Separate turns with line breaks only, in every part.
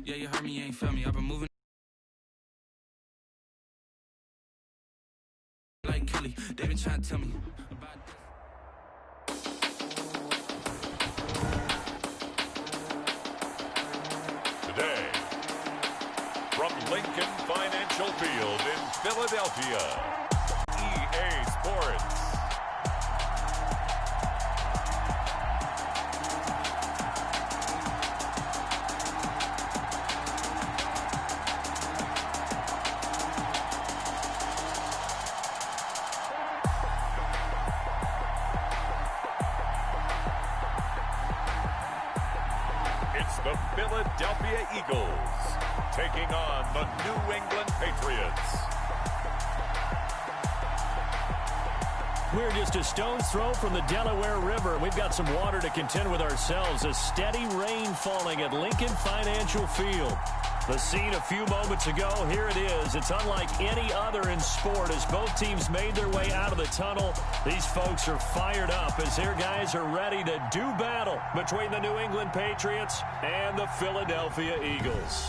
Yeah, you heard me, you ain't felt me. I've been moving like Kelly. They been trying to tell me about this.
Today, from Lincoln Financial Field in Philadelphia, EA Sports. It's the Philadelphia Eagles taking on the New England Patriots.
We're just a stone's throw from the Delaware River. We've got some water to contend with ourselves. A steady rain falling at Lincoln Financial Field. The scene a few moments ago, here it is. It's unlike any other in sport as both teams made their way out of the tunnel. These folks are fired up as their guys are ready to do battle between the New England Patriots and the Philadelphia Eagles.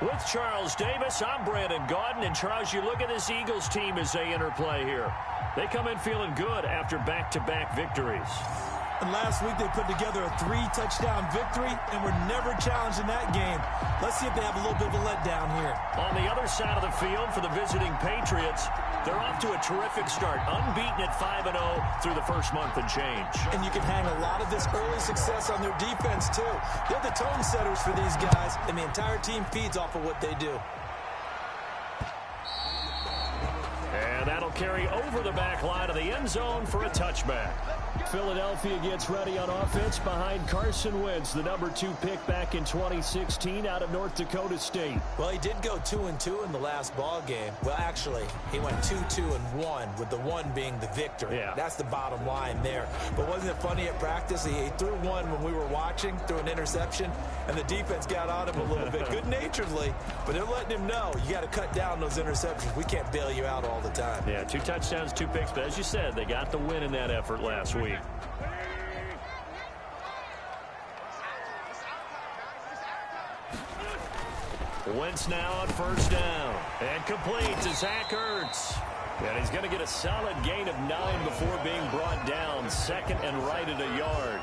With Charles Davis, I'm Brandon Gaudin. And Charles, you look at this Eagles team as they interplay here. They come in feeling good after back-to-back victories.
And last week they put together a 3-touchdown victory and were never challenged in that game. Let's see if they have a little bit of a letdown here.
On the other side of the field for the visiting Patriots, they're off to a terrific start, unbeaten at 5-0 through the first month and change.
And you can hang a lot of this early success on their defense, too. They're the tone setters for these guys, and the entire team feeds off of what they do.
And that'll carry over the back line of the end zone for a touchback. Philadelphia gets ready on offense behind Carson Wentz, the number 2 pick back in 2016 out of North Dakota State.
Well, he did go 2-2 in the last ball game. Well, actually, he went 2-2-1, with the 1 being the victory.
Yeah.
That's the bottom line there. But wasn't it funny at practice? He threw one when we were watching, threw an interception, and the defense got on him a little bit, good-naturedly. But they're letting him know, you got to cut down those interceptions. We can't bail you out all the time.
Yeah, 2 touchdowns, 2 picks. But as you said, they got the win in that effort last week. Wentz now on first down. And complete to Zach Ertz. And he's going to get a solid gain of 9 before being brought down. Second and right at a yard.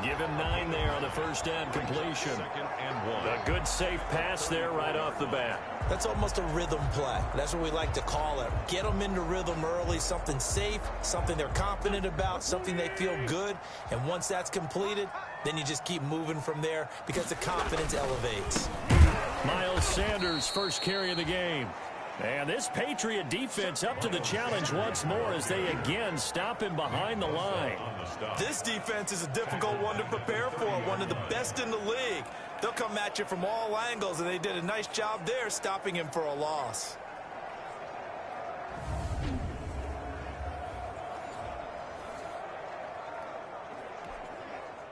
Give him 9 there on the first down completion. A good safe pass there right off the bat.
That's almost a rhythm play. That's what we like to call it. Get them into rhythm early, something safe, something they're confident about, something they feel good. And once that's completed, then you just keep moving from there because the confidence elevates.
Miles Sanders, first carry of the game. And this Patriot defense up to the challenge once more as they again stop him behind the line.
This defense is a difficult one to prepare for, one of the best in the league. They'll come at you from all angles, and they did a nice job there stopping him for a loss.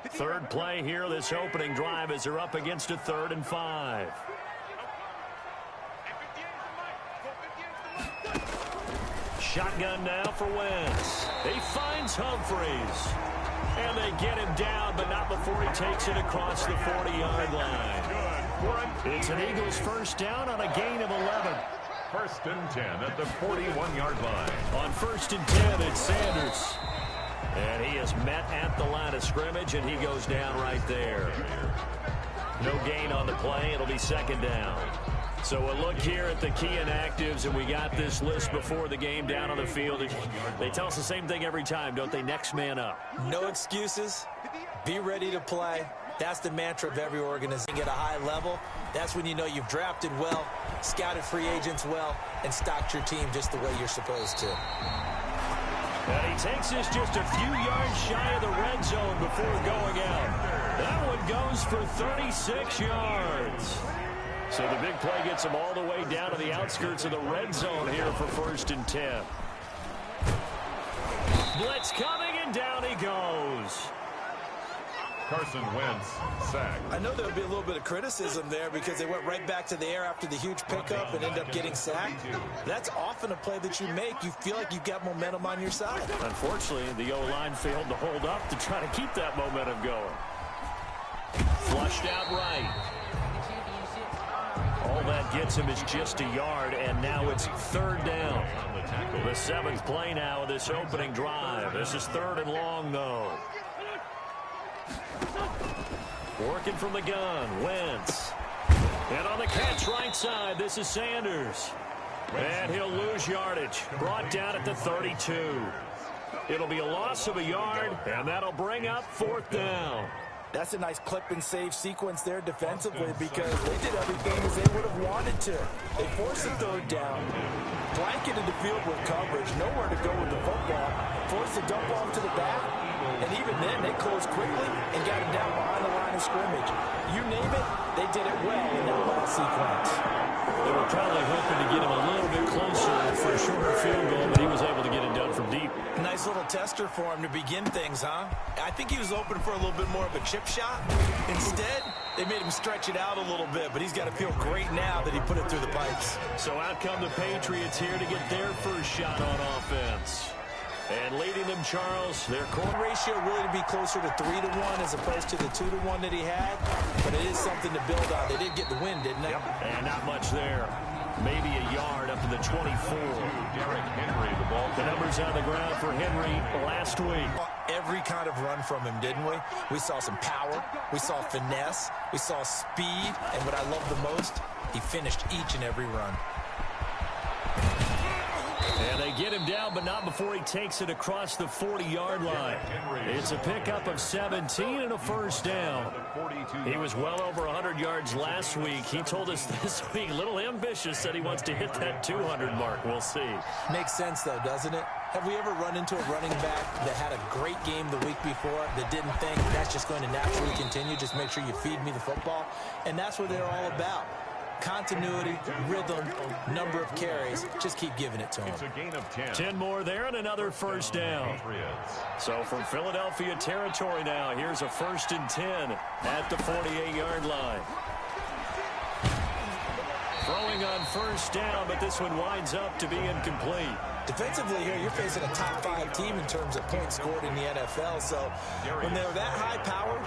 Third play here, this opening drive as they're up against a 3rd and 5. Shotgun now for Wentz. He finds Humphries. And they get him down, but not before he takes it across the 40-yard line. It's an Eagles first down on a gain of 11.
1st and 10 at the 41-yard line.
On 1st and 10, it's Sanders. And he is met at the line of scrimmage, and he goes down right there. No gain on the play. It'll be 2nd down. So a look here at the key inactives, and we got this list before the game down on the field. They tell us the same thing every time, don't they? Next man up.
No excuses. Be ready to play. That's the mantra of every organization at a high level. That's when you know you've drafted well, scouted free agents well, and stocked your team just the way you're supposed to.
And he takes this just a few yards shy of the red zone before going out. That one goes for 36 yards. So the big play gets him all the way down to the outskirts of the red zone here for 1st and 10. Blitz coming, and down he goes.
Carson Wentz sacked.
I know there would be a little bit of criticism there because they went right back to the air after the huge pickup and ended up getting sacked. That's often a play that you make. You feel like you've got momentum on your side.
Unfortunately, the O-line failed to hold up to try to keep that momentum going. Flushed out right. All that gets him is just a yard, and now it's third down. The seventh play now of this opening drive. This is third and long, though. Working from the gun, Wentz. And on the catch right side, this is Sanders. And he'll lose yardage. Brought down at the 32. It'll be a loss of a yard, and that'll bring up fourth down.
That's a nice clip and save sequence there defensively because they did everything as they would have wanted to. They forced the third down, blanketed the field with coverage, nowhere to go with the football, forced the dump off to the back, and even then they closed quickly and got him down behind the line of scrimmage. You name it, they did it well in that last sequence.
They were probably hoping to get him a little bit closer for a shorter field goal, but he was able to get it done from deep.
Nice little tester for him to begin things, huh? I think he was hoping for a little bit more of a chip shot. Instead, they made him stretch it out a little bit, but he's got to feel great now that he put it through the pipes.
So out come the Patriots here to get their first shot on offense. And leading them, Charles, their corner
ratio really to be closer to 3-1 as opposed to the 2-1 that he had. But it is something to build on. They did get the win, didn't they?
Yep. And not much there. Maybe a yard up to the 24.
Derrick Henry, the ball.
The numbers on the ground for Henry last week.
Every kind of run from him, didn't we? We saw some power. We saw finesse. We saw speed. And what I love the most, he finished each and every run.
And they get him down, but not before he takes it across the 40-yard line. It's a pickup of 17 and a first down. He was well over 100 yards last week. He told us this week, a little ambitious, that he wants to hit that 200 mark. We'll see.
Makes sense, though, doesn't it? Have we ever run into a running back that had a great game the week before that didn't think that's just going to naturally continue? Just make sure you feed me the football. And that's what they're all about. Continuity, rhythm, number of carries. Just keep giving it to him.
It's a gain of 10.
10 more there and another first down. So from Philadelphia territory now, here's a 1st and 10 at the 48-yard line. Throwing on first down, but this one winds up to be incomplete.
Defensively here, you're facing a top 5 team in terms of points scored in the NFL. So when they're that high powered,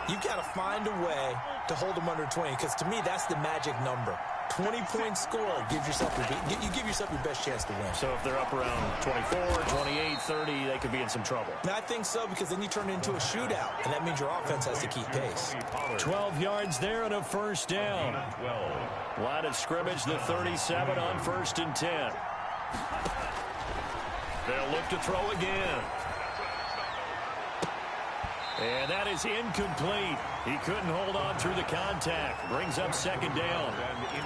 you've got to find a way to hold them under 20, because to me, that's the magic number. 20 points scored, you give yourself your best chance to win.
So if they're up around 24, 28, 30, they could be in some trouble.
And I think so, because then you turn it into a shootout, and that means your offense has to keep pace.
12 yards there and a first down. Line of scrimmage, the 37 on 1st and 10. They'll look to throw again. And that is incomplete. He couldn't hold on through the contact. Brings up 2nd down.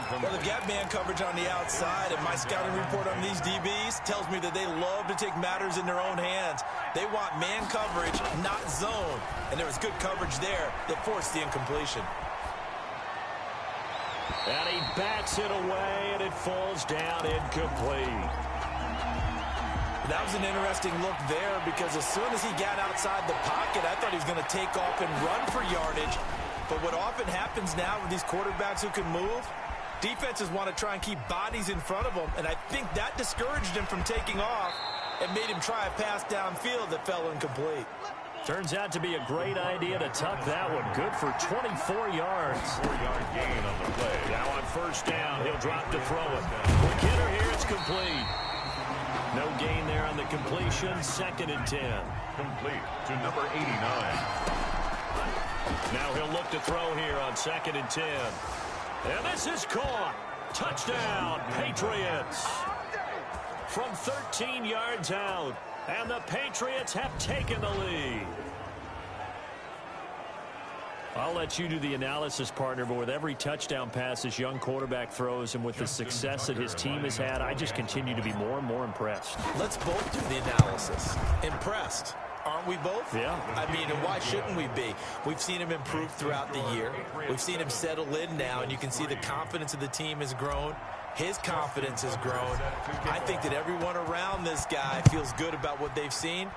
Well, they've got man coverage on the outside, and my scouting report on these DBs tells me that they love to take matters in their own hands. They want man coverage, not zone. And there was good coverage there that forced the incompletion.
And he bats it away, and it falls down incomplete.
That was an interesting look there, because as soon as he got outside the pocket, I thought he was going to take off and run for yardage. But what often happens now with these quarterbacks who can move, defenses want to try and keep bodies in front of them, and I think that discouraged him from taking off and made him try a pass downfield that fell incomplete.
Turns out to be a great idea to tuck that one. Good for 24 yards.
4-yard gain on the play.
Now on first down, he'll drop to throw it. Quick hitter here, it's complete. No gain there on the completion. 2nd and 10.
Complete to number 89.
Now he'll look to throw here on 2nd and 10. And this is caught. Touchdown, Patriots. From 13 yards out. And the Patriots have taken the lead. I'll let you do the analysis, partner, but with every touchdown pass this young quarterback throws and with the success that his team has had, I just continue to be more and more impressed.
Let's both do the analysis. Impressed. Aren't we both?
Yeah.
I mean, and why shouldn't we be? We've seen him improve throughout the year. We've seen him settle in now, and you can see the confidence of the team has grown. His confidence has grown. I think that everyone around this guy feels good about what they've seen.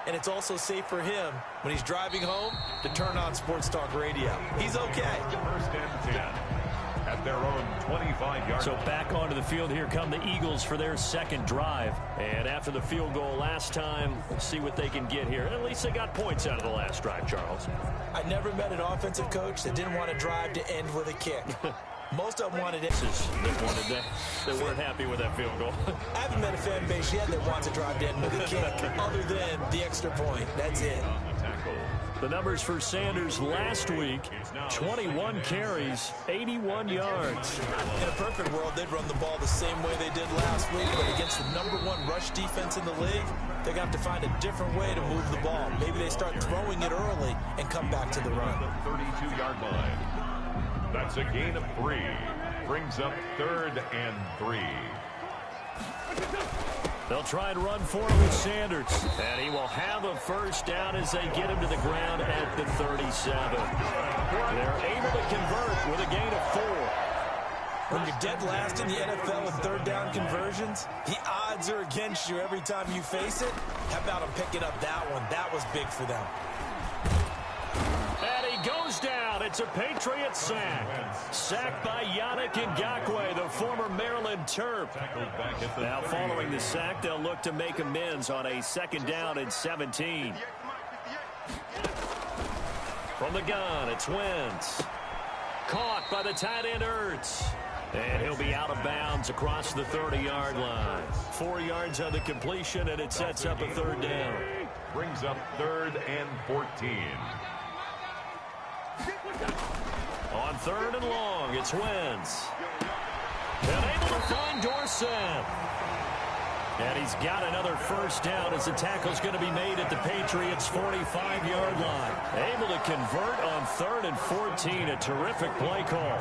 and it's also safe for him when he's driving home to turn on Sports Talk Radio. He's okay.
First and 10 at their own 25-yard.
So back onto the field, here come the Eagles for their second drive. And after the field goal last time, we'll see what they can get here. At least they got points out of the last drive, Charles.
I never met an offensive coach that didn't want to drive to end with a kick. Most of them wanted it.
They weren't happy with that field goal.
I haven't met a fan base yet that wants to drive to end with a kick, other than the extra point. That's it.
The numbers for Sanders last week, 21 carries, 81 yards.
In a perfect world, they'd run the ball the same way they did last week, but against the #1 rush defense in the league, they're going to have to find a different way to move the ball. Maybe they start throwing it early and come back to the run.
The 32-yard line. That's a gain of 3. Brings up 3rd and 3.
They'll try and run for it with Sanders. And he will have a first down as they get him to the ground at the 37. They're able to convert with a gain of 4.
When you're dead last in the NFL in third down conversions, the odds are against you every time you face it. How about them picking up that one? That was big for them.
And he goes down. It's a Patriot sack. Sacked by Yannick Ngakoue, the former Maryland Terp. Now following the sack, they'll look to make amends on a 2nd down and 17. From the gun, it's Wentz. Caught by the tight end Ertz. And he'll be out of bounds across the 30-yard line. 4 yards on the completion, and it sets up a 3rd down.
Brings up 3rd and 14.
On 3rd and long, it's Wentz. And able to find Dorsett. And he's got another first down as the tackle's going to be made at the Patriots' 45-yard line. Able to convert on 3rd and 14. A terrific play call.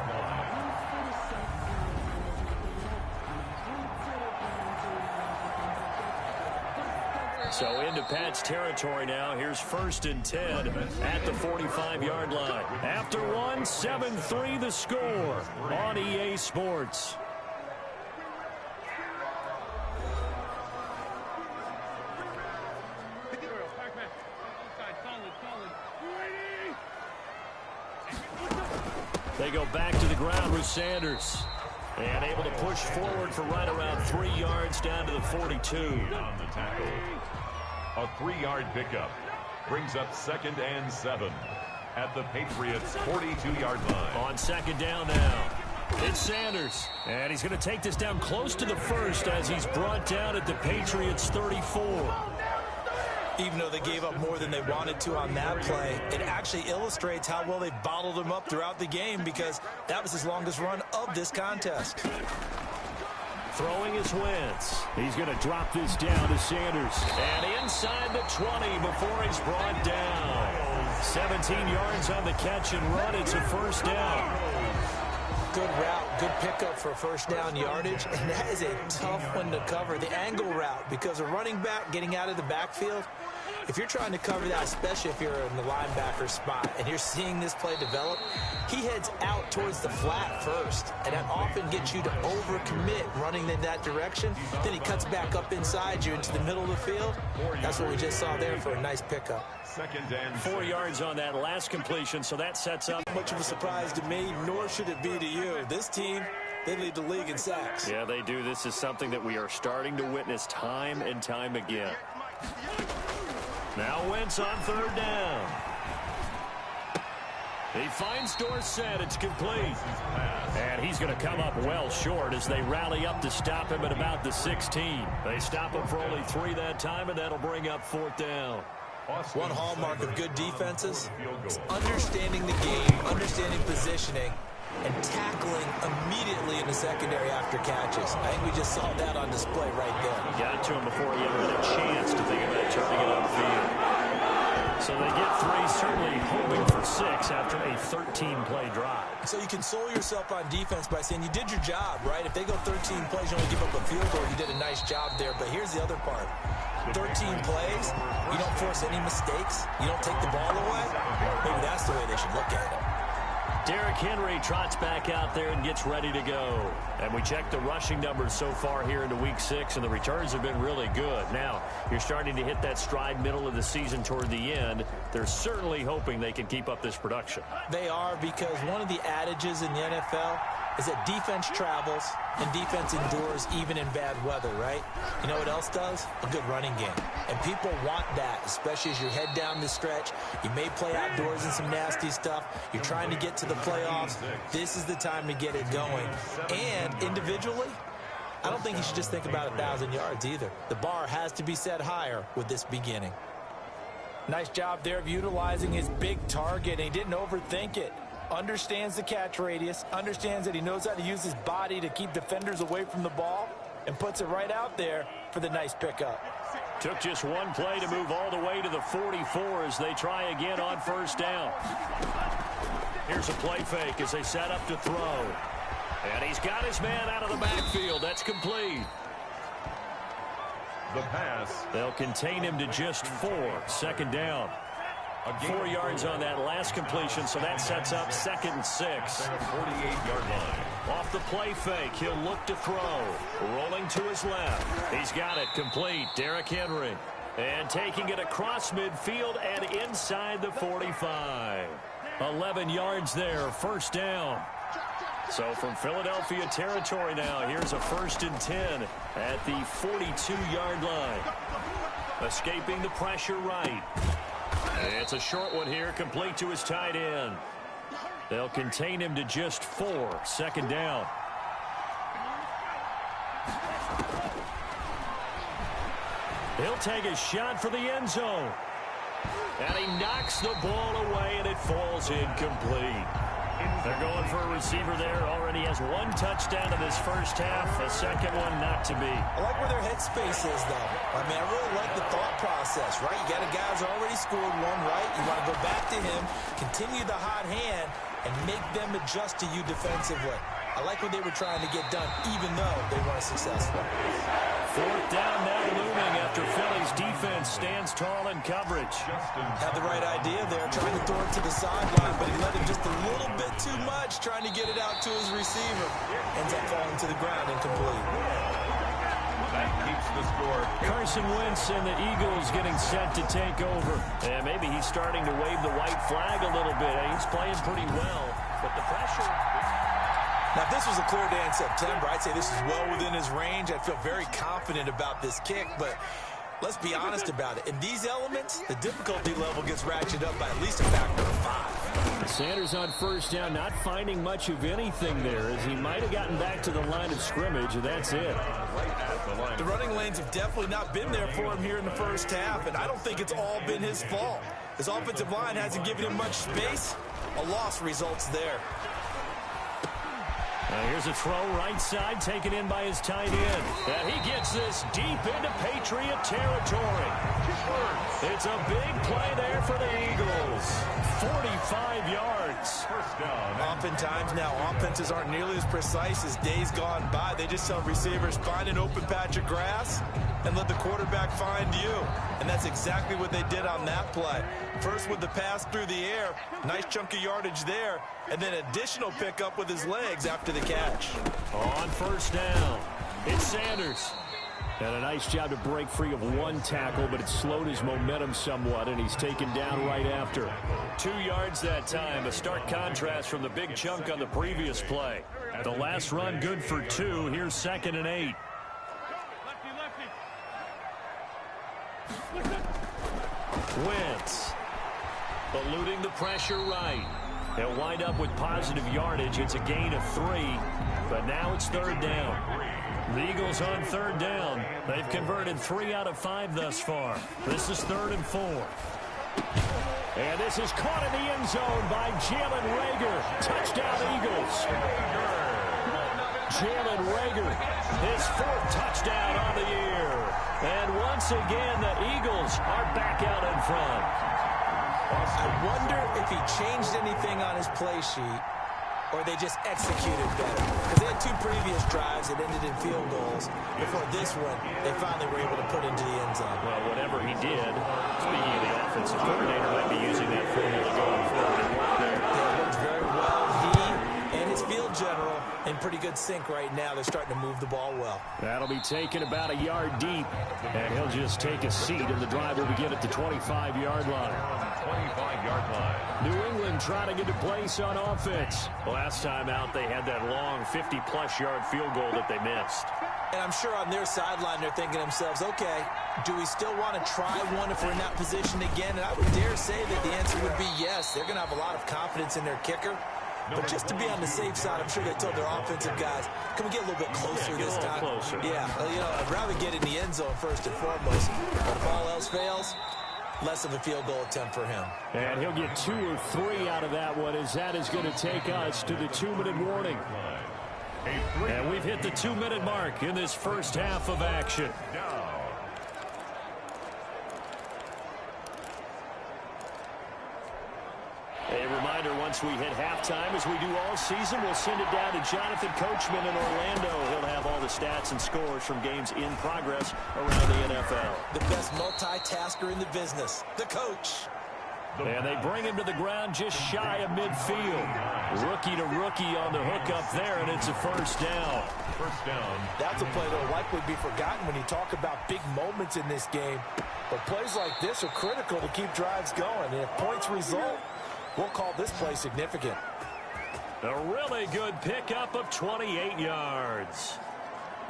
So into Pat's territory now. Here's 1st and 10 at the 45-yard line. After one, 7-3 the score on EA Sports. They go back to the ground with Sanders. And able to push forward for right around 3 yards down to the 42.
On the tackle. A 3-yard pickup. Brings up 2nd and 7 at the Patriots' 42-yard line.
On 2nd down now. It's Sanders. And he's going to take this down close to the 1st as he's brought down at the Patriots' 34.
Even though they gave up more than they wanted to on that play, it actually illustrates how well they bottled him up throughout the game, because that was his longest run of this contest.
Throwing is Wentz. He's going to drop this down to Sanders. And inside the 20 before he's brought down. 17 yards on the catch and run. It's a 1st down.
Good route, good pickup for first down yardage, and that is a tough one to cover, the angle route, because a running back getting out of the backfield, if you're trying to cover that, especially if you're in the linebacker spot and you're seeing this play develop, he heads out towards the flat first, and that often gets you to overcommit running in that direction. Then he cuts back up inside you into the middle of the field. That's what we just saw there for a nice pickup.
2nd and
4 yards on that last completion, so that sets up.
Much of a surprise to me, nor should it be to you. This team, they lead the league in sacks.
Yeah, they do. This is something that we are starting to witness time and time again. Now Wentz on 3rd down. He finds Dorsett. It's complete. And he's going to come up well short as they rally up to stop him at about the 16. They stop him for only 3 that time, and that'll bring up 4th down.
One hallmark of good defenses is understanding the game, understanding positioning, and tackling immediately in the secondary after catches. I think we just saw that on display right there.
Got to him before he even had a chance to think about turning it upfield. So they get 3, certainly hoping for 6 after a 13-play drive.
So you console yourself on defense by saying you did your job, right? If they go 13 plays, you only give up a field goal, you did a nice job there. But here's the other part. 13 plays, you don't force any mistakes, you don't take the ball away. Maybe that's the way they should look at it.
Derrick Henry trots back out there and gets ready to go. And we check the rushing numbers so far here into Week 6, and the returns have been really good. Now, you're starting to hit that stride middle of the season toward the end. They're certainly hoping they can keep up this production.
They are, because one of the adages in the NFL is that defense travels and defense endures even in bad weather, right? You know what else does? A good running game. And people want that, especially as you head down the stretch. You may play outdoors in some nasty stuff. You're trying to get to the playoffs. This is the time to get it going. And individually, I don't think you should just think about 1,000 yards either. The bar has to be set higher with this beginning. Nice job there of utilizing his big target, and he didn't overthink it. Understands the catch radius, understands that he knows how to use his body to keep defenders away from the ball, and puts it right out there for the nice pickup.
Took just one play to move all the way to the 44 as they try again on first down. Here's a play fake as they set up to throw. And he's got his man out of the backfield. That's complete.
The pass.
They'll contain him to just 4. Second down. 4 yards on that last completion, so that sets up 2nd and 6.
48-yard line.
Off the play fake, he'll look to throw. Rolling to his left. He's got it complete. Derrick Henry. And taking it across midfield and inside the 45. 11 yards there, first down. So from Philadelphia territory now, here's a 1st and 10 at the 42-yard line. Escaping the pressure right. It's a short one here, complete to his tight end. They'll contain him to just 4, second down. He'll take a shot for the end zone. And he knocks the ball away, and it falls incomplete. They're going for a receiver there. Already has 1 touchdown in this first half. A second one not to be.
I like where their headspace is, though. I mean, I really like the thought process, right? You got a guy who's already scored one, right? You want to go back to him, continue the hot hand, and make them adjust to you defensively. I like what they were trying to get done, even though they weren't successful.
4th down now looming after Philly's defense stands tall in coverage.
Had the right idea there, trying to throw it to the sideline, but he let him just a little bit too much, trying to get it out to his receiver. Ends up falling to the ground incomplete.
That keeps the score.
Carson Wentz and the Eagles getting set to take over. And maybe he's starting to wave the white flag a little bit. He's playing pretty well, but the pressure...
Now, if this was a clear day in September, I'd say this is well within his range. I feel very confident about this kick, but let's be honest about it. In these elements, the difficulty level gets ratcheted up by at least a factor of 5.
Sanders on first down, not finding much of anything there, as he might have gotten back to the line of scrimmage, and that's it.
The running lanes have definitely not been there for him here in the first half, and I don't think it's all been his fault. His offensive line hasn't given him much space. A loss results there.
Here's a throw right side, taken in by his tight end. And he gets this deep into Patriot territory. It's a big play there for the Eagles. 45 yards.
First down.
Oftentimes now, offenses aren't nearly as precise as days gone by. They just tell receivers, find an open patch of grass and let the quarterback find you. And that's exactly what they did on that play. First with the pass through the air, nice chunk of yardage there, and then additional pickup with his legs after the catch.
On first down, it's Sanders. And a nice job to break free of 1 tackle, but it slowed his momentum somewhat, and he's taken down right after. 2 yards that time, a stark contrast from the big chunk on the previous play. The last run good for 2. Here's 2nd and 8. Wentz eluding the pressure right. He'll wind up with positive yardage. It's a gain of 3, but now it's 3rd down. The Eagles on 3rd down. They've converted 3 out of 5 thus far. This is 3rd and 4. And this is caught in the end zone by Jalen Reagor. Touchdown, Eagles. Jalen Reagor, his 4th touchdown on the year. And once again, the Eagles are back out in front.
I wonder if he changed anything on his play sheet, or they just executed better. Because they had 2 previous drives that ended in field goals. Before this one, they finally were able to put into the end zone.
Well, whatever he did, speaking of the offensive coordinator, might be using that formula going forward. It worked there.
It worked very well in pretty good sync right now. They're starting to move the ball well.
That'll be taken about a yard deep, and he'll just take a seat, and the drive will begin at the 25-yard line.
25-yard line.
New England trying to get to place on offense. Last time out, they had that long 50-plus yard field goal that they missed.
And I'm sure on their sideline they're thinking to themselves, okay, do we still want to try one if we're in that position again? And I would dare say that the answer would be yes. They're going to have a lot of confidence in their kicker. But just to be on the safe side, I'm sure they told their offensive guys, can we get a little bit closer this time?
Closer.
Yeah, I'd rather get in the end zone first and foremost. But if all else fails, less of a field goal attempt for him.
And he'll get 2 or 3 out of that one, as that is going to take us to the 2-minute warning. And we've hit the 2-minute mark in this first half of action. A reminder, once we hit halftime, as we do all season, we'll send it down to Jonathan Coachman in Orlando. He'll have all the stats and scores from games in progress around the NFL.
The best multitasker in the business, the coach.
And they bring him to the ground just shy of midfield. Rookie to rookie on the hook up there, and it's a first down.
First down.
That's a play that will likely be forgotten when you talk about big moments in this game. But plays like this are critical to keep drives going. And if points result, we'll call this play significant.
A really good pickup of 28 yards.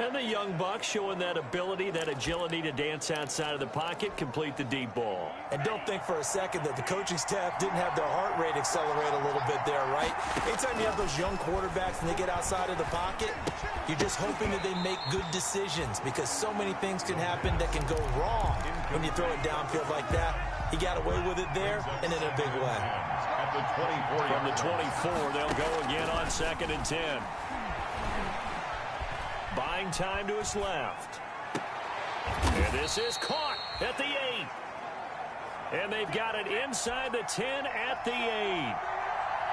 And the young buck showing that ability, that agility to dance outside of the pocket, complete the deep ball.
And don't think for a second that the coaching staff didn't have their heart rate accelerate a little bit there, right? Anytime you have those young quarterbacks and they get outside of the pocket, you're just hoping that they make good decisions, because so many things can happen that can go wrong when you throw it downfield like that. He got away with it there and in a big way.
At the 24.
From the 24, they'll go again on 2nd and 10. Buying time to his left. And this is caught at the 8. And they've got it inside the 10 at the 8.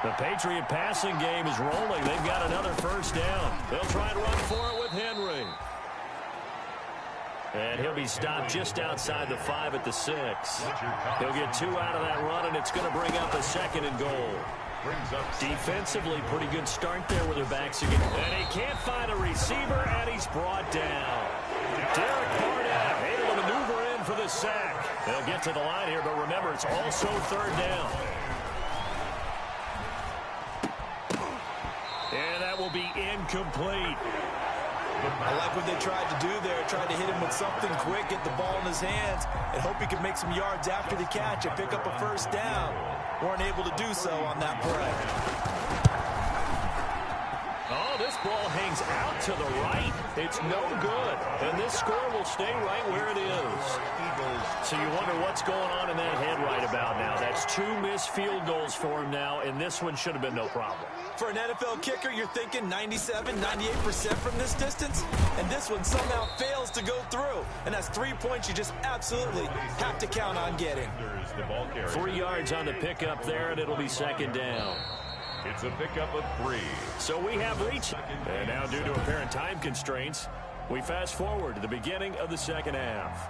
The Patriot passing game is rolling. They've got another first down. They'll try and run for it with Henry. And he'll be stopped just outside the 5 at the 6. He'll get 2 out of that run, and it's going to bring up a 2nd and goal. Defensively, pretty good start there with their backs again. And he can't find a receiver, and he's brought down. Derek Barnett able to maneuver in for the sack. They'll get to the line here, but remember, it's also 3rd down. And that will be incomplete.
I like what they tried to do there. Tried to hit him with something quick, get the ball in his hands, and hope he could make some yards after the catch and pick up a first down. Weren't able to do so on that play.
Oh, this ball hangs out to the right. It's no good. And this score will stay right where it is. So you wonder what's going on in that head right about now. That's 2 missed field goals for him now, and this one should have been no problem.
For an NFL kicker, you're thinking 97, 98% from this distance, and this one somehow fails to go through. And that's 3 points you just absolutely have to count on getting.
3 yards on the pickup there, and it'll be 2nd down.
It's a pickup of 3.
So we have reached. And now, due to apparent time constraints, we fast forward to the beginning of the 2nd half.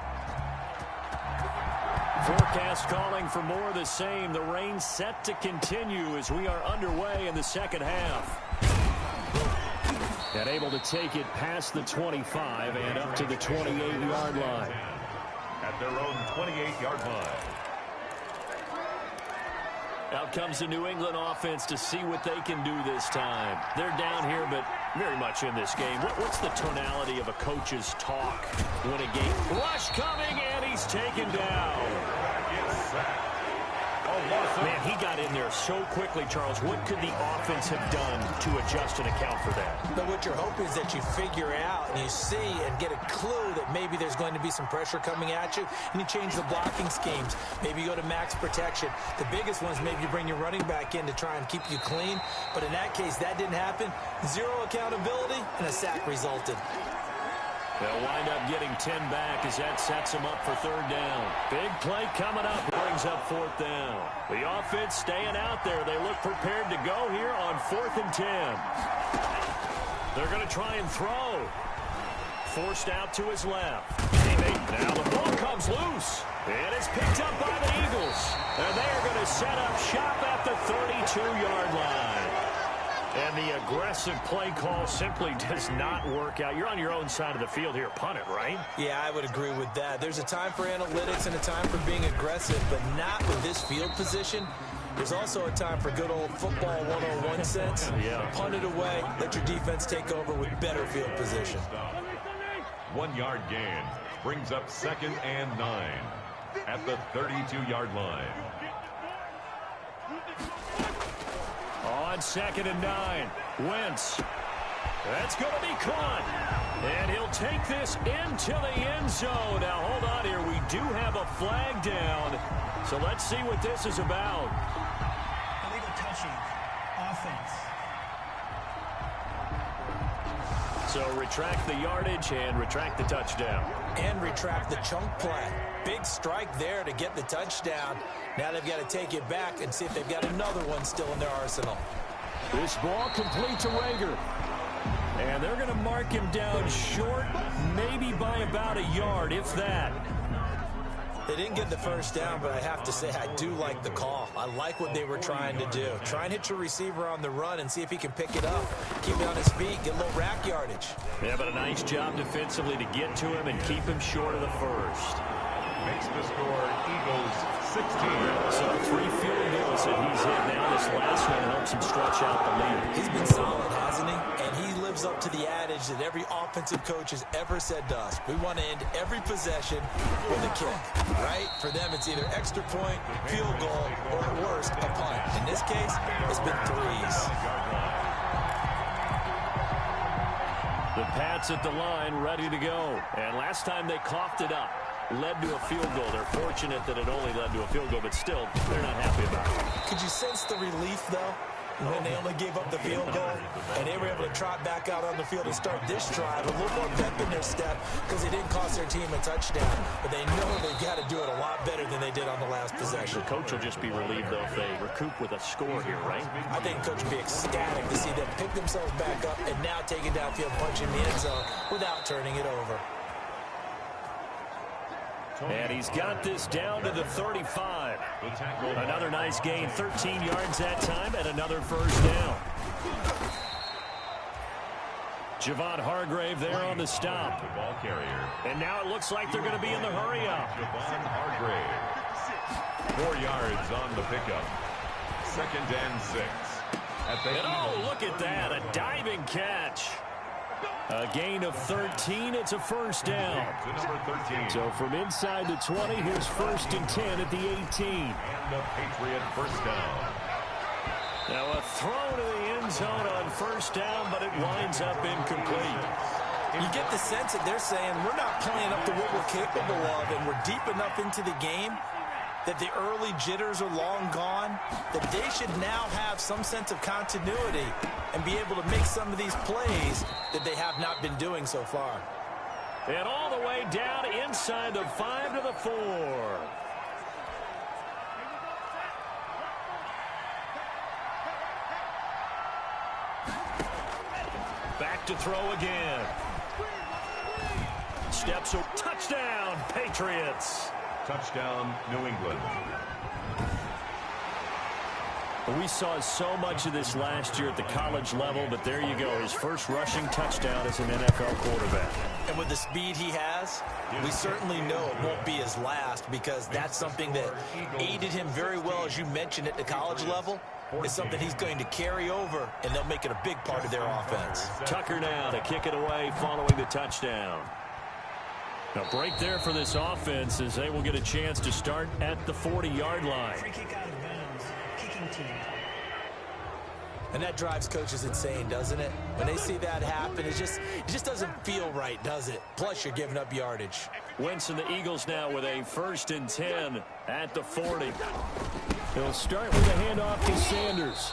Forecast calling for more of the same. The rain set to continue as we are underway in the 2nd half. And able to take it past the 25 and up to the 28-yard line.
At their own 28-yard line.
Out comes the New England offense to see what they can do this time. They're down here, but very much in this game. What's the tonality of a coach's talk when a game? Rush coming, and he's taken down. Man, he got in there so quickly, Charles. What could the offense have done to adjust and account for that?
But what you're hoping is that you figure out and you see and get a clue that maybe there's going to be some pressure coming at you, and you change the blocking schemes. Maybe you go to max protection. The biggest one is maybe you bring your running back in to try and keep you clean. But in that case, that didn't happen. 0 accountability, and a sack resulted.
They'll wind up getting 10 back as that sets them up for 3rd down. Big play coming up, brings up 4th down. The offense staying out there. They look prepared to go here on 4th and 10. They're going to try and throw. Forced out to his left. Now the ball comes loose. And it's picked up by the Eagles. And they are going to set up shop at the 32-yard line. And the aggressive play call simply does not work out. You're on your own side of the field here. Punt it, right?
Yeah, I would agree with that. There's a time for analytics and a time for being aggressive, but not with this field position. There's also a time for good old football 101 sense.
Yeah.
Punt it away. Let your defense take over with better field position.
1 yard gain brings up 2nd and 9 at the 32-yard line.
On 2nd and 9, Wentz. That's going to be caught. And he'll take this into the end zone. Now, hold on here. We do have a flag down. So let's see what this is about.
Illegal touching. Offense.
So retract the yardage and retract the touchdown.
And retract the chunk play. Big strike there to get the touchdown. Now they've got to take it back and see if they've got another one still in their arsenal.
This ball complete to Rager. And they're going to mark him down short, maybe by about a yard, if that.
They didn't get the first down, but I have to say I do like the call. I like what they were trying to do. Try and hit your receiver on the run and see if he can pick it up. Keep it on his feet, get a little rack yardage.
Yeah, but a nice job defensively to get to him and keep him short of the first.
Makes the score Eagles 16.
So 3 field goals that he's hit now. This last one helps him stretch out the lead.
He's been solid, hasn't he? And he lives up to the adage that every offensive coach has ever said to us. We want to end every possession with a kick, right? For them, it's either extra point, field goal, or at worst, a punt. In this case, it's been threes.
The Pats at the line, ready to go. And last time they coughed it up, led to a field goal. They're fortunate that it only led to a field goal, but still, they're not happy about it.
Could you sense the relief, though, when they only gave up the field goal and they were able to trot back out on the field and start this drive a little more pep in their step because it didn't cost their team a touchdown, but they know they've got to do it a lot better than they did on the last possession.
The coach will just be relieved, though, if they recoup with a score here, right?
I think coach will be ecstatic to see them pick themselves back up and now take it downfield, punch in the end zone without turning it over.
And he's got this down to the 35. Another nice gain, 13 yards that time, and another first down. Javon Hargrave there on the stop.
The ball carrier.
And now it looks like they're going to be in the hurry-up.
Javon Hargrave. 4 yards on the pickup. 2nd and 6.
And oh, look at that, a diving catch. A gain of 13, it's a first down.
To number 13.
So from inside the 20, here's 1st and 10 at the 18.
And a Patriot first down.
Now a throw to the end zone on first down, but it winds up incomplete.
You get the sense that they're saying we're not playing up to what we're capable of, and we're deep enough into the game that the early jitters are long gone, that they should now have some sense of continuity and be able to make some of these plays that they have not been doing so far.
And all the way down inside the 5 to the 4. Back to throw again. Steps a touchdown, Patriots.
Touchdown, New England.
We saw so much of this last year at the college level, but there you go. His first rushing touchdown as an NFL quarterback.
And with the speed he has, we certainly know it won't be his last because that's something that aided him very well, as you mentioned, at the college level. It's something he's going to carry over, and they'll make it a big part of their offense.
Tucker now to kick it away following the touchdown. A break there for this offense as they will get a chance to start at the 40-yard line.
Free kick out of bounds. Kicking team.
And that drives coaches insane, doesn't it? When they see that happen, it just doesn't feel right, does it? Plus, you're giving up yardage.
Wentz and the Eagles now with a 1st and 10 at the 40. He'll start with a handoff to Sanders.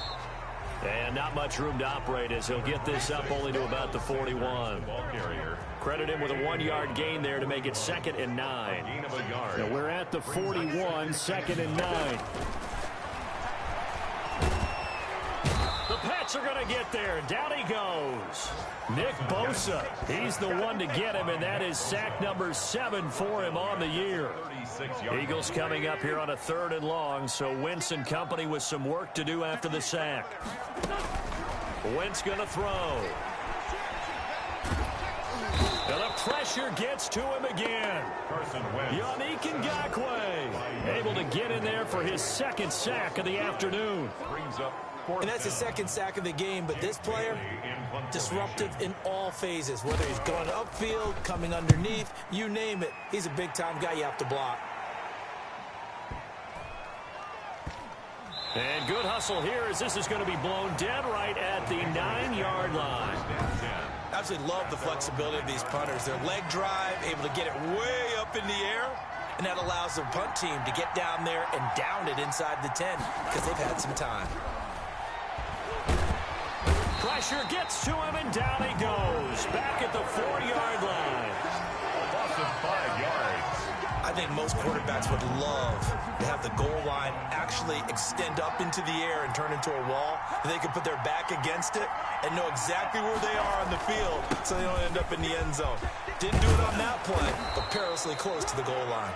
And not much room to operate as he'll get this up only to about the 41.
Ball carrier.
Credit him with a 1-yard gain there to make it 2nd and 9.
Gain of a yard.
Now we're at the 41, 2nd and 9. The Pats are going to get there. Down he goes. Nick Bosa, he's the one to get him, and that is sack number 7 for him on the year. Eagles coming up here on a 3rd and long, so Wentz and company with some work to do after the sack. Wentz going to throw. And the pressure gets to him again.
Carson Wentz.
Yannick Ngakoue able to get in there for his second sack of the afternoon.
Brings up
And that's the second sack of the game, but this player, disruptive in all phases. Whether he's going upfield, coming underneath, you name it. He's a big-time guy you have to block.
And good hustle here as this is going to be blown dead right at the 9-yard line.
Absolutely love the flexibility of these punters. Their leg drive, able to get it way up in the air, and that allows their punt team to get down there and down it inside the 10 because they've had some time.
Pressure gets to him, and down he goes. Back at the 4-yard line.
A loss of 5 yards.
I think most quarterbacks would love to have the goal line actually extend up into the air and turn into a wall. And they can put their back against it and know exactly where they are on the field so they don't end up in the end zone. Didn't do it on that play, but perilously close to the goal line.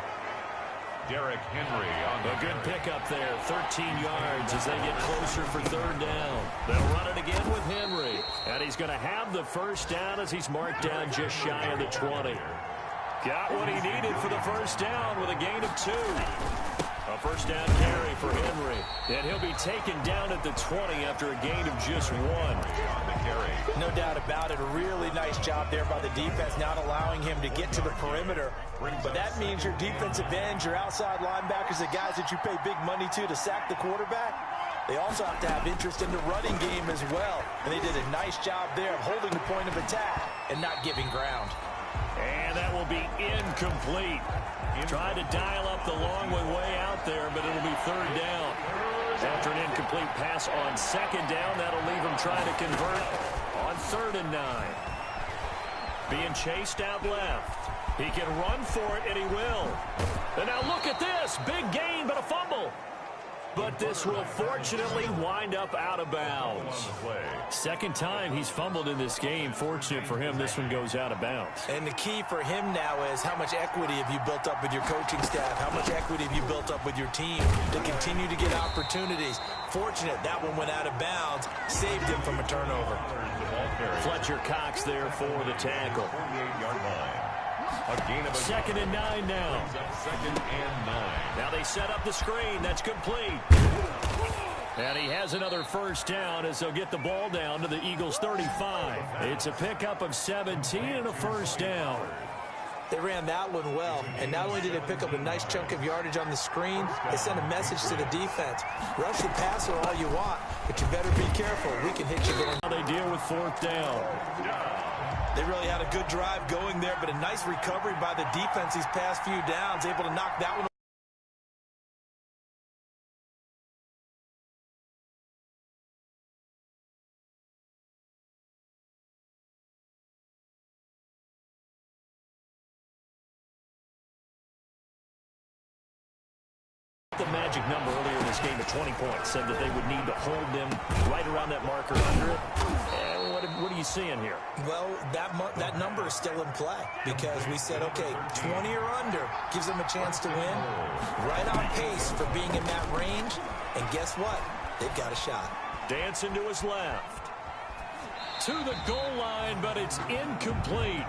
Derrick Henry on
A good pickup there, 13 yards as they get closer for third down. They'll run it again with Henry. And he's going to have the first down as he's marked down just shy of the 20. Got what he needed for the first down with a gain of 2. A first down carry for Henry. And he'll be taken down at the 20 after a gain of just 1.
No doubt about it. A really nice job there by the defense, not allowing him to get to the perimeter. But that means your defensive ends, your outside linebackers, the guys that you pay big money to sack the quarterback, they also have to have interest in the running game as well. And they did a nice job there of holding the point of attack and not giving ground.
And that will be incomplete. Tried to dial up the long one way out there, but it'll be third down. After an incomplete pass on second down, that'll leave him trying to convert on 3rd and 9. Being chased out left. He can run for it, and he will. And now look at this. Big gain, but a fumble. But this will fortunately wind up out of bounds. Second time he's fumbled in this game. Fortunate for him, this one goes out of bounds.
And the key for him now is how much equity have you built up with your coaching staff? How much equity have you built up with your team to continue to get opportunities? Fortunate that one went out of bounds, saved him from a turnover.
Fletcher Cox there for the tackle.
48-yard line. A gain of
2nd and 9 now.
2nd and 9.
Now they set up the screen. That's complete. And he has another first down as they'll get the ball down to the Eagles' 35. It's a pickup of 17 and a first down.
They ran that one well, and not only did they pick up a nice chunk of yardage on the screen, they sent a message to the defense. Rush the passer all you want, but you better be careful. We can hit you going.
They deal with 4th down.
They really had a good drive going there, but a nice recovery by the defense these past few downs, able to knock that one.
The magic number earlier in this game at 20 points said that they would need to hold them right around that marker under it. What are you seeing here?
Well, that number is still in play because we said, okay, 20 or under gives them a chance to win. Right on pace for being in that range. And guess what? They've got a shot.
Dancing to his left. To the goal line, but it's incomplete.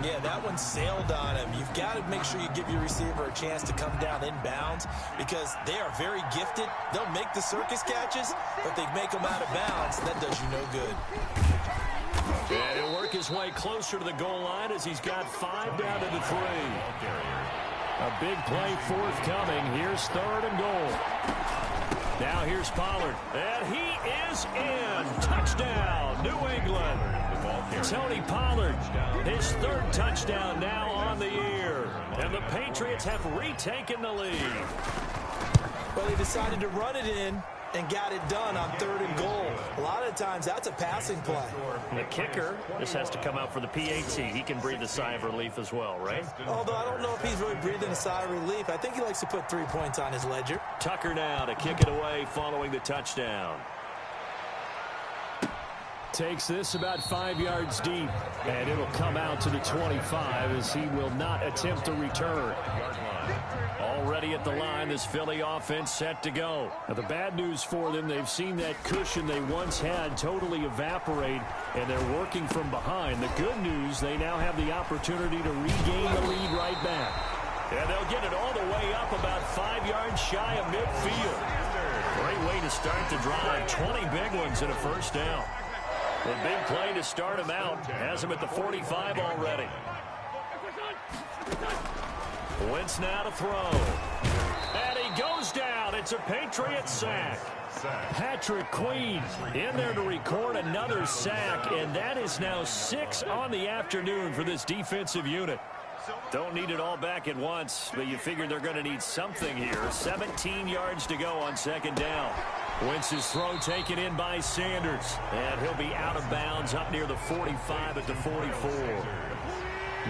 Yeah, that one sailed on him. You've got to make sure you give your receiver a chance to come down inbounds because they are very gifted. They'll make the circus catches, but they make them out of bounds. That does you no good.
And he'll work his way closer to the goal line as he's got 5 down to the 3. A big play forthcoming. Here's 3rd and goal. Now here's Pollard. And he is in. Touchdown, New England. Tony Pollard, his 3rd touchdown now on the year. And the Patriots have retaken the lead.
Well, they decided to run it in and got it done on 3rd and goal. A lot of times, that's a passing play.
And the kicker, this has to come out for the PAT. He can breathe a sigh of relief as well, right?
Although I don't know if he's really breathing a sigh of relief. I think he likes to put 3 points on his ledger.
Tucker now to kick it away following the touchdown. Takes this about 5 yards deep, and it'll come out to the 25 as he will not attempt to return. Already at the line, this Philly offense set to go. Now, the bad news for them, they've seen that cushion they once had totally evaporate, and they're working from behind. The good news, they now have the opportunity to regain the lead right back. And they'll get it all the way up about 5 yards shy of midfield. Great way to start the drive. 20 big ones and a first down. The big play to start him out has him at the 45 already. Wentz now to throw. And he goes down. It's a Patriot sack. Patrick Queen in there to record another sack, and that is now 6 on the afternoon for this defensive unit. Don't need it all back at once, but you figure they're going to need something here. 17 yards to go on second down. Wentz's throw taken in by Sanders, and he'll be out of bounds up near the 45 at the 44.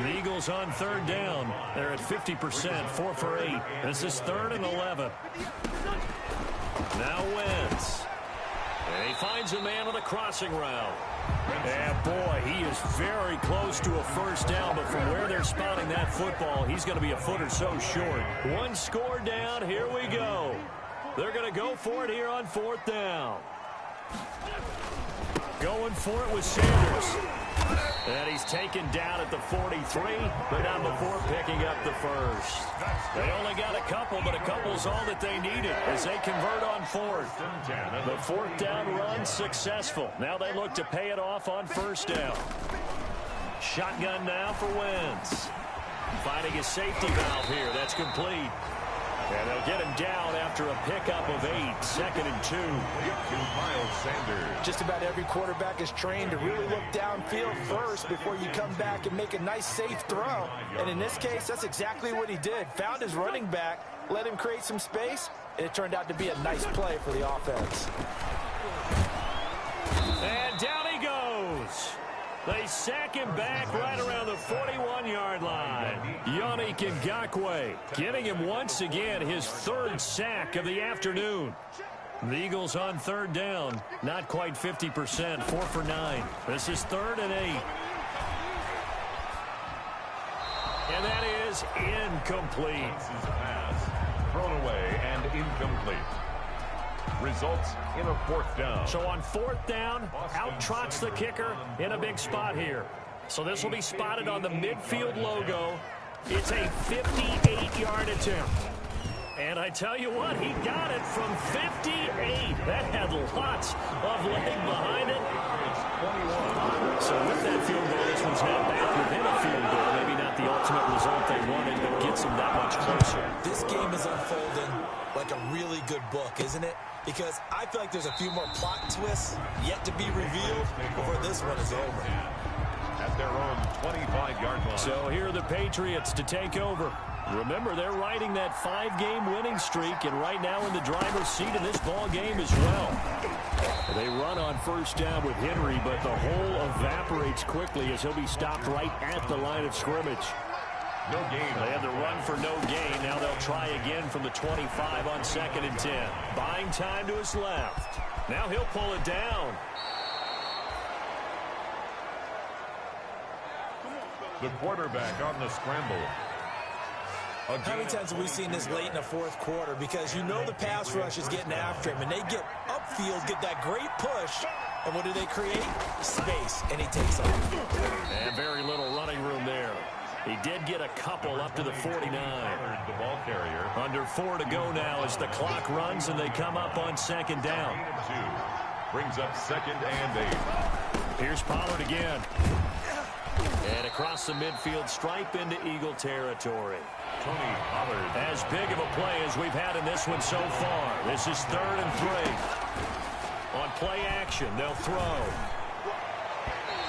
The Eagles on third down. They're at 50%, 4 for 8. This is 3rd and 11. Now Wentz. And he finds a man on the crossing route. And boy, he is very close to a first down, but from where they're spotting that football, he's going to be a foot or so short. One score down, here we go. They're going to go for it here on 4th down. Going for it with Sanders. And he's taken down at the 43, but not before picking up the first. They only got a couple, but a couple's all that they needed as they convert on 4th. The 4th down run successful. Now they look to pay it off on first down. Shotgun now for Wentz. Finding a safety valve here. That's complete. And they'll get him down after a pickup of 8, 2nd and 2.
Miles Sanders.
Just about every quarterback is trained to really look downfield first before you come back and make a nice, safe throw. And in this case, that's exactly what he did. Found his running back, let him create some space, and it turned out to be a nice play for the offense.
And down he goes. They sack him back right around the 41-yard line. Yannick Ngakoue giving him once again his 3rd sack of the afternoon. The Eagles on 3rd down, not quite 50%, 4 for 9. This is 3rd and 8. And that is incomplete.
Thrown away and incomplete. Results in a 4th down.
So on 4th down, out trots the kicker in a big spot here. So this will be spotted on the midfield logo. It's a 58-yard attempt. And I tell you what, he got it from 58. That had lots of leg behind it. So with that field goal, this one's now back within a field goal. Maybe not the ultimate result they wanted, but gets them that much closer.
This game is unfolding like a really good book, isn't it? Because I feel like there's a few more plot twists yet to be revealed before this one is over.
At their own 25-yard line.
So here are the Patriots to take over. Remember, they're riding that 5-game winning streak, and right now in the driver's seat in this ball game as well. They run on first down with Henry, but the hole evaporates quickly as he'll be stopped right at the line of scrimmage.
No gain.
They had the run for no gain. Now they'll try again from the 25 on 2nd and 10. Buying time to his left. Now he'll pull it down.
The quarterback on the scramble.
How many times have we seen this late in the 4th quarter? Because you know the pass rush is getting after him, and they get upfield, get that great push, and what do they create? Space, and he takes off.
And very little running room there. He did get a couple up to the 49.
The ball carrier.
Under 4 to go now as the clock runs and they come up on 2nd down.
2 brings up 2nd and 8.
Here's Pollard again. And across the midfield stripe into Eagle territory.
Tony Pollard.
As big of a play as we've had in this one so far. This is 3rd and 3. On play action, they'll throw.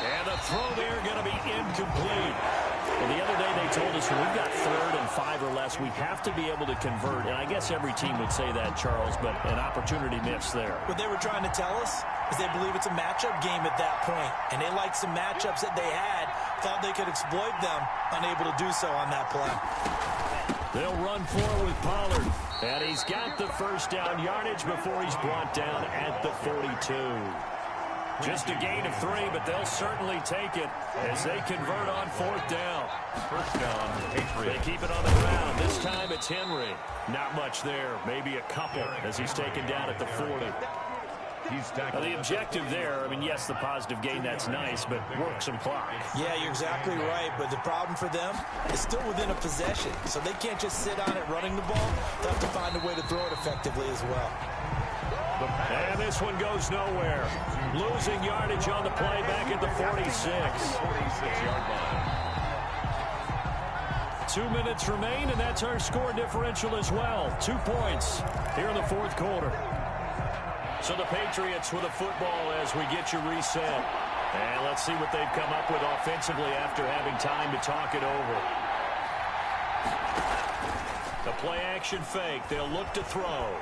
And the throw there going to be incomplete. Well, the other day they told us when we've got 3rd and 5 or less, we have to be able to convert. And I guess every team would say that, Charles, but an opportunity missed there.
What they were trying to tell us is they believe it's a matchup game at that point. And they liked some matchups that they had, thought they could exploit them, unable to do so on that play.
They'll run forward with Pollard. And he's got the first down yardage before he's brought down at the 42. Just a gain of 3, but they'll certainly take it as they convert on 4th down.
First down, Patriots.
They keep it on the ground. This time it's Henry. Not much there, maybe a couple as he's taken down at the 40.
He's tackled.
The objective there, I mean, yes, the positive gain, that's nice, but work some clock.
Yeah, you're exactly right, but the problem for them is still within a possession, so they can't just sit on it running the ball. They'll have to find a way to throw it effectively as well.
And this one goes nowhere. Losing yardage on the play back at the 46.
46-yard line.
2 minutes remain, and that's our score differential as well. 2 points here in the 4th quarter. So the Patriots with a football as we get you reset. And let's see what they've come up with offensively after having time to talk it over. The play action fake. They'll look to throw.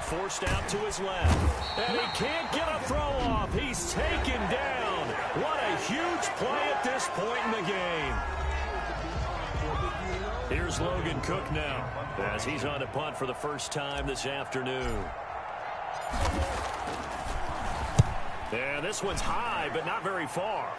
Forced out to his left. And he can't get a throw off. He's taken down. What a huge play at this point in the game. Here's Logan Cook now as he's on to punt for the first time this afternoon. Yeah, this one's high, but not very far.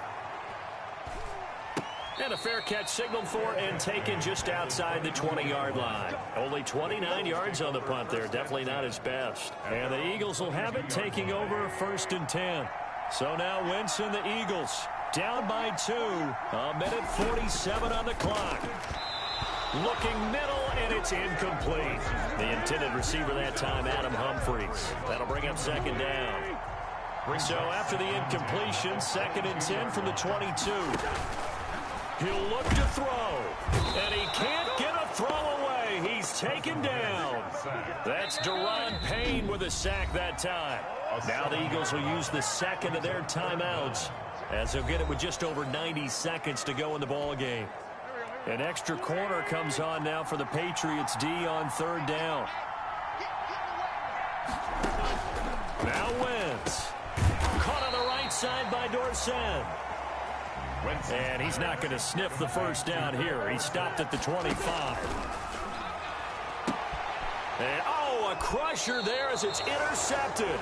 And a fair catch signaled for and taken just outside the 20-yard line. Only 29 yards on the punt there. Definitely not his best. And the Eagles will have it taking over 1st and 10. So now Wentz and the Eagles down by 2. A minute 47 on the clock. Looking middle, and it's incomplete. The intended receiver that time, Adam Humphries. That'll bring up 2nd down. So after the incompletion, 2nd and 10 from the 22. He'll look to throw, and he can't get a throw away. He's taken down. That's Deron Payne with a sack that time. Now the Eagles will use the 2nd of their timeouts as they'll get it with just over 90 seconds to go in the ball game. An extra corner comes on now for the Patriots D on 3rd down. Now Wentz. Caught on the right side by Dorsett. And he's not going to sniff the first down here. He stopped at the 25. And, a crusher there as it's intercepted.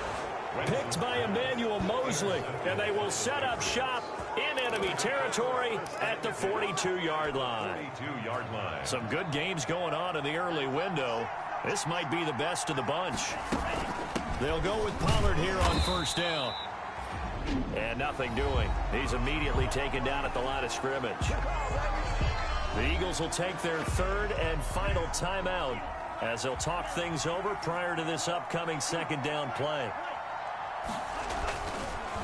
Picked by Emmanuel Mosley. And they will set up shop in enemy territory at the 42-yard line.
42-yard line.
Some good games going on in the early window. This might be the best of the bunch. They'll go with Pollard here on 1st down. And nothing doing. He's immediately taken down at the line of scrimmage. The Eagles will take their 3rd and final timeout as they'll talk things over prior to this upcoming 2nd down play.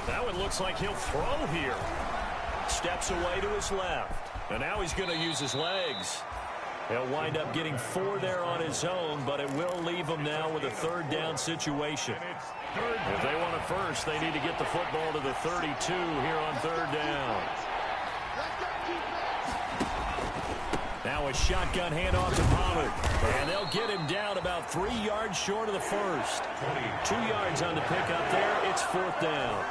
That one looks like he'll throw here. Steps away to his left. And now he's going to use his legs. He'll wind up getting 4 there on his own, but it will leave him now with a 3rd down situation. If they want it first, they need to get the football to the 32 here on 3rd down. Now a shotgun handoff to Pollard. And they'll get him down about 3 yards short of the first. 2 yards on the pickup there. It's 4th down.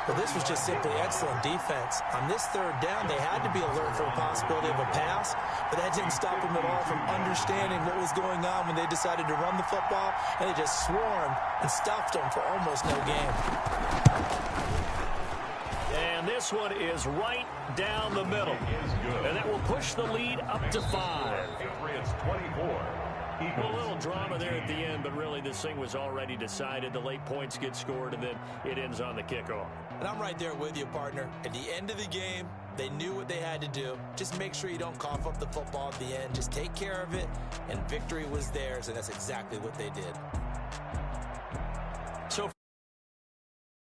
Well, this was just simply excellent defense. On this 3rd down, they had to be alert for the possibility of a pass, but that didn't stop them at all from understanding what was going on when they decided to run the football, and they just swarmed and stuffed them for almost no gain.
And this one is right down the middle. And that will push the lead up to 5.
Patriots 24.
A little drama there at the end, but really this thing was already decided. The late points get scored, and then it ends on the kickoff.
And I'm right there with you, partner. At the end of the game, they knew what they had to do. Just make sure you don't cough up the football at the end. Just take care of it, and victory was theirs, and that's exactly what they did.